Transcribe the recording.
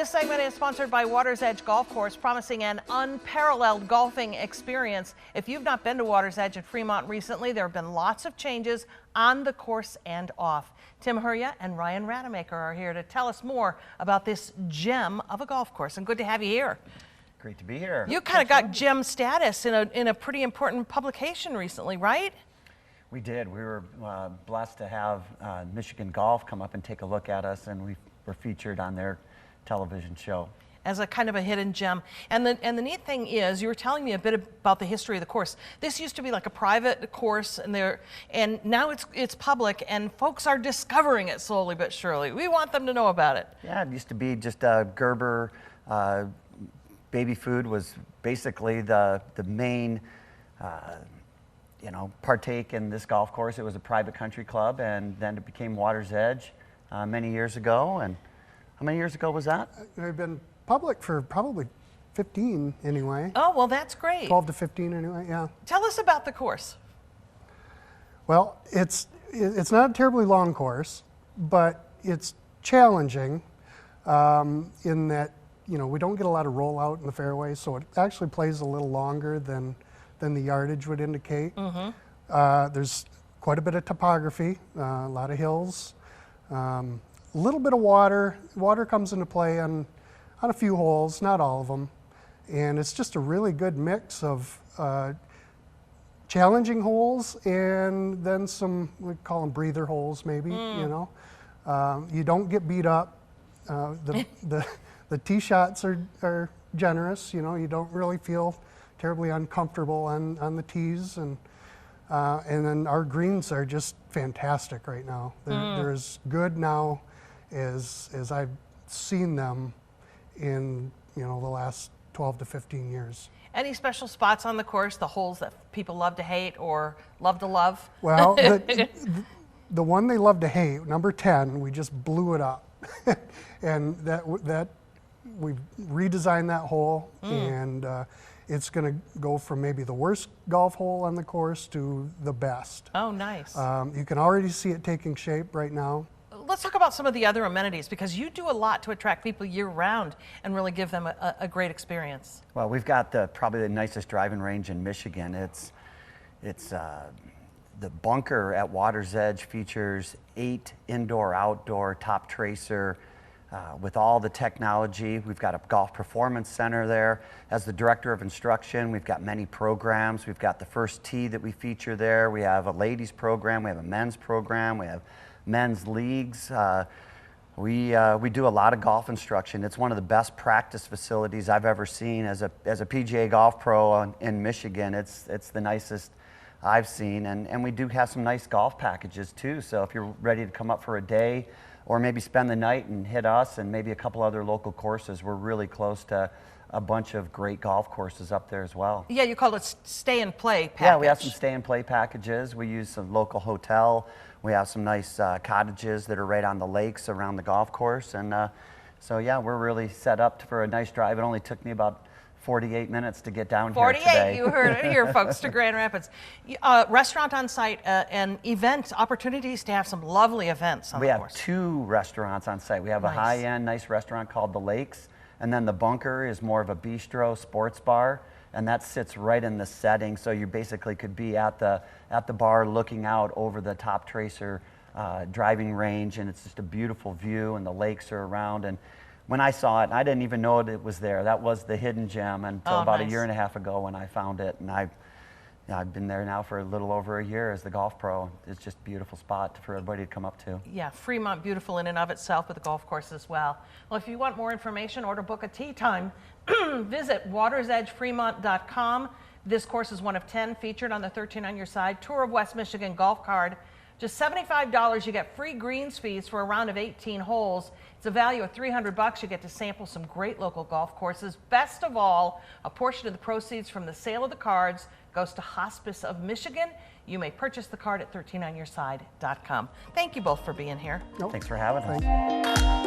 This segment is sponsored by Water's Edge Golf Course, promising an unparalleled golfing experience. If you've not been to Water's Edge at Fremont recently, there have been lots of changes on the course and off. Tim Hurya and Ryan Rademacher are here to tell us more about this gem of a golf course, and good to have you here. Great to be here. You kind of got gem status in a pretty important publication recently, right? We did. We were blessed to have Michigan Golf come up and take a look at us, and we were featured on their television show. As a kind of a hidden gem. And the neat thing is, you were telling me a bit about the history of the course. This used to be like a private course, and now it's public, and folks are discovering it slowly but surely. We want them to know about it. Yeah, it used to be just Gerber baby food was basically the main partake in this golf course. It was a private country club, and then it became Water's Edge many years ago. And how many years ago was that? They've been public for probably 15 anyway. Oh, well, that's great. 12 to 15 anyway, yeah. Tell us about the course. Well, it's not a terribly long course, but it's challenging in that, we don't get a lot of rollout in the fairway, so it actually plays a little longer than the yardage would indicate. Mm-hmm. There's quite a bit of topography, a lot of hills, a little bit of water. Water comes into play on a few holes, not all of them. And it's just a really good mix of challenging holes and then some, we call them breather holes maybe, You don't get beat up. The tee shots are generous, you don't really feel terribly uncomfortable on the tees. And then our greens are just fantastic right now. They're as good now as I've seen them in the last 12 to 15 years. Any special spots on the course, the holes that people love to hate or love to love? Well, the one they love to hate, number 10, we just blew it up. And that we've redesigned that hole, and it's going to go from maybe the worst golf hole on the course to the best. Oh, nice. You can already see it taking shape right now. Let's talk about some of the other amenities, because you do a lot to attract people year-round and really give them a great experience. Well, we've got probably the nicest driving range in Michigan. It's the bunker at Water's Edge features 8 indoor-outdoor top tracer with all the technology. We've got a golf performance center there. As the director of instruction, we've got many programs. We've got the first tee that we feature there. We have a ladies program. We have a men's program. We have men's leagues. We do a lot of golf instruction. It's one of the best practice facilities I've ever seen as a PGA golf pro in Michigan. It's the nicest I've seen, and we do have some nice golf packages too. So if you're ready to come up for a day or maybe spend the night and hit us and maybe a couple other local courses, we're really close to a bunch of great golf courses up there as well. Yeah, you call it stay and play package. Yeah, we have some stay and play packages. We use some local hotel. We have some nice cottages that are right on the lakes around the golf course. And so yeah, we're really set up for a nice drive. It only took me about 48 minutes to get down here today. 48, you heard it here, folks, to Grand Rapids. Restaurant on site and event opportunities to have some lovely events on the course. We have 2 restaurants on site. We have a high-end, nice restaurant called The Lakes, and then the bunker is more of a bistro sports bar, and that sits right in the setting, so you basically could be at the bar looking out over the top tracer driving range, and it's just a beautiful view, and the lakes are around. And when I saw it, I didn't even know it was there. That was the hidden gem until about a year and a half ago when I found it, and I've been there now for a little over a year as the golf pro. It's just a beautiful spot for everybody to come up to. Yeah, Fremont, beautiful in and of itself, with the golf course as well. Well, if you want more information or to book a tee time, visit watersedgefremont.com. This course is one of 10 featured on the 13 on Your Side Tour of West Michigan golf card. Just $75, you get free greens fees for a round of 18 holes. It's a value of $300. You get to sample some great local golf courses. Best of all, a portion of the proceeds from the sale of the cards goes to Hospice of Michigan. You may purchase the card at 13onyourside.com. Thank you both for being here. Thanks for having us.